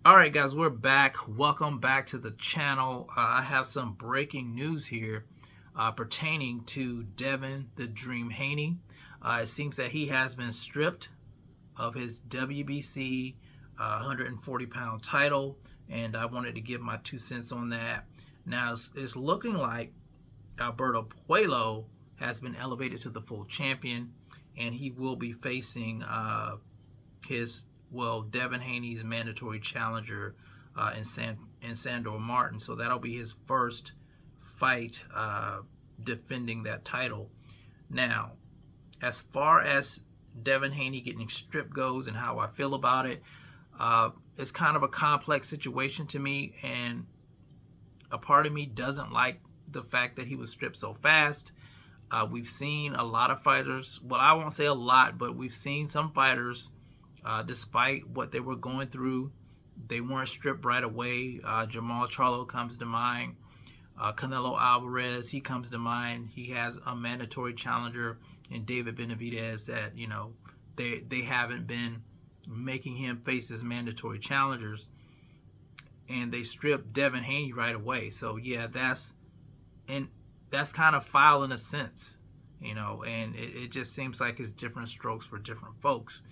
All right, guys, we're back. Welcome back to the channel. I have some breaking news here pertaining to Devin the Dream Haney. It seems that he has been stripped of his WBC 140-pound title, and I wanted to give my 2 cents on that. Now, it's looking like Alberto Puello has been elevated to the full champion, and he will be facing Devin Haney's mandatory challenger in Sandor Martin. So that'll be his first fight defending that title. Now, as far as Devin Haney getting stripped goes and how I feel about it, it's kind of a complex situation to me, and a part of me doesn't like the fact that he was stripped so fast. We've seen a lot of fighters, well, I won't say a lot, but we've seen some fighters, despite what they were going through, they weren't stripped right away. Jamal Charlo comes to mind. Canelo Alvarez, he comes to mind. He has a mandatory challenger in David Benavidez that, they haven't been making him face his mandatory challengers, and they stripped Devin Haney right away. So yeah, that's kind of foul in a sense, and it just seems like it's different strokes for different folks.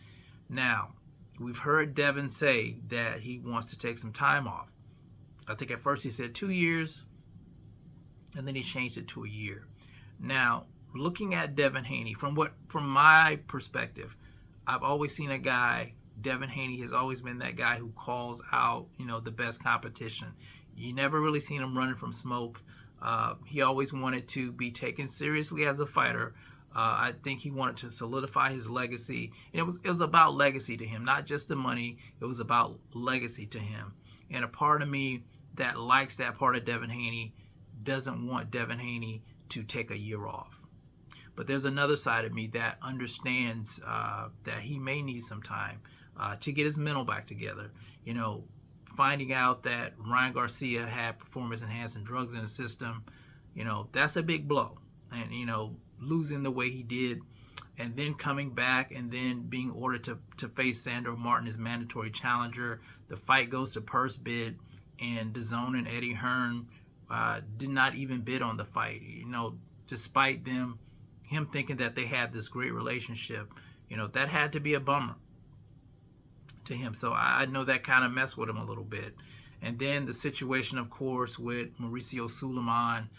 Now, we've heard Devin say that he wants to take some time off. I think at first he said 2 years, and then he changed it to a year. Now, looking at Devin Haney, from my perspective, I've always seen a guy, Devin Haney has always been that guy who calls out, the best competition. You never really seen him running from smoke. He always wanted to be taken seriously as a fighter. I think he wanted to solidify his legacy. And it was about legacy to him, not just the money. It was about legacy to him. And a part of me that likes that part of Devin Haney doesn't want Devin Haney to take a year off. But there's another side of me that understands that he may need some time to get his mental back together. Finding out that Ryan Garcia had performance-enhancing drugs in the system, that's a big blow. And, losing the way he did, and then coming back and then being ordered to face Sandor Martin as mandatory challenger. The fight goes to purse bid, and DAZN and Eddie Hearn did not even bid on the fight, despite him thinking that they had this great relationship. That had to be a bummer to him. So I know that kind of messed with him a little bit. And then the situation, of course, with Mauricio Suleiman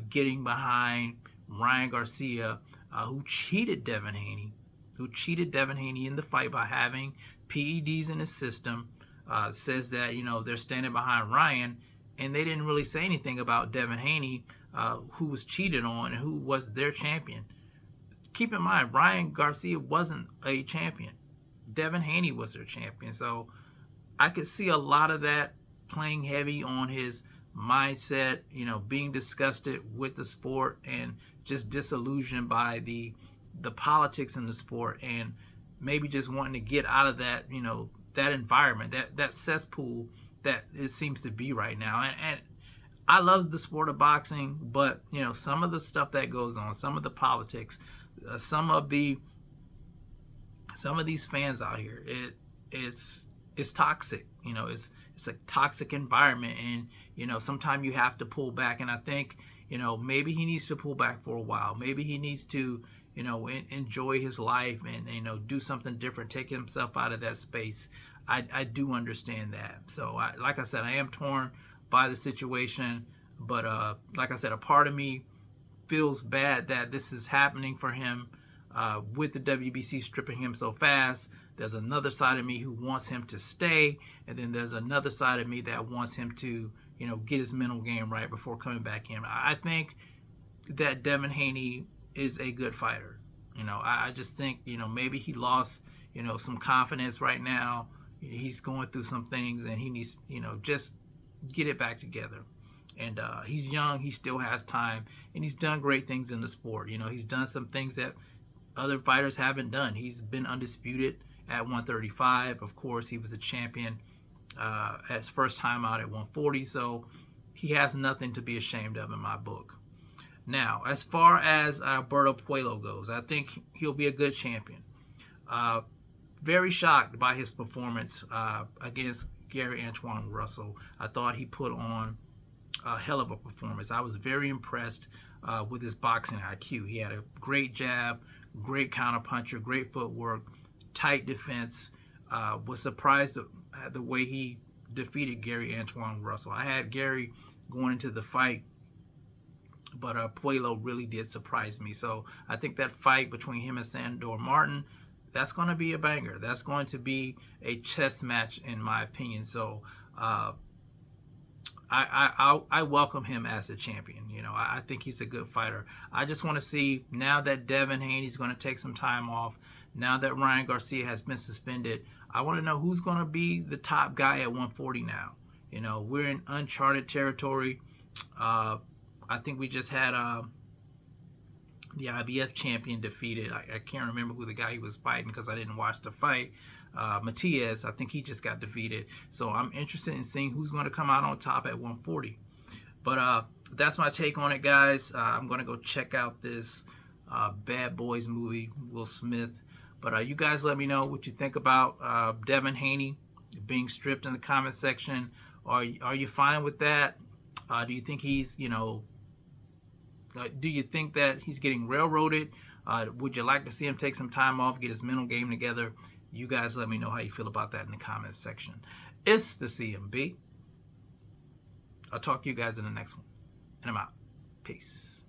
getting behind Ryan Garcia, who cheated Devin Haney in the fight by having PEDs in his system. Says that, they're standing behind Ryan, and they didn't really say anything about Devin Haney, who was cheated on and who was their champion. Keep in mind, Ryan Garcia wasn't a champion. Devin Haney was their champion. So I could see a lot of that playing heavy on his mindset, being disgusted with the sport and just disillusioned by the politics in the sport, and maybe just wanting to get out of that, that environment, that cesspool that it seems to be right now. And I love the sport of boxing, but some of the stuff that goes on, some of the politics, some of these fans out here, it's toxic. It's a toxic environment, and sometimes you have to pull back. And I think maybe he needs to pull back for a while. Maybe he needs to enjoy his life and do something different, take himself out of that space. I do understand that. So like I said, I am torn by the situation, but like I said, a part of me feels bad that this is happening for him with the WBC stripping him so fast. There's another side of me who wants him to stay, and then there's another side of me that wants him to get his mental game right before coming back in. I think that Devin Haney is a good fighter. I just think maybe he lost some confidence right now. He's going through some things, and he needs just get it back together. And he's young, he still has time, and he's done great things in the sport. He's done some things that other fighters haven't done. He's been undisputed at 135. Of course, he was a champion his first time out at 140, so he has nothing to be ashamed of in my book. Now, as far as Alberto Puello goes, I think he'll be a good champion. Very shocked by his performance against Gary Antoine Russell. I thought he put on a hell of a performance. I was very impressed with his boxing IQ. He had a great jab, great counterpuncher, great footwork, tight defense. Was surprised at the way he defeated Gary Antoine Russell. I had Gary going into the fight, but Puello really did surprise me. So I think that fight between him and Sandor Martin, that's going to be a banger. That's going to be a chess match, in my opinion. So I welcome him as a champion. You know, I think he's a good fighter. I just want to see, now that Devin Haney's going to take some time off, now that Ryan Garcia has been suspended, I want to know who's going to be the top guy at 140 now. You know, we're in uncharted territory. I think we just had the IBF champion defeated. I can't remember who the guy he was fighting because I didn't watch the fight. Matias, I think he just got defeated. So I'm interested in seeing who's going to come out on top at 140. But that's my take on it, guys. I'm going to go check out this Bad Boys movie, Will Smith. But you guys let me know what you think about Devin Haney being stripped in the comment section. Are you fine with that? Do you think he's, you know, do you think that he's getting railroaded? Would you like to see him take some time off, get his mental game together? You guys let me know how you feel about that in the comments section. It's the CMB. I'll talk to you guys in the next one. And I'm out. Peace.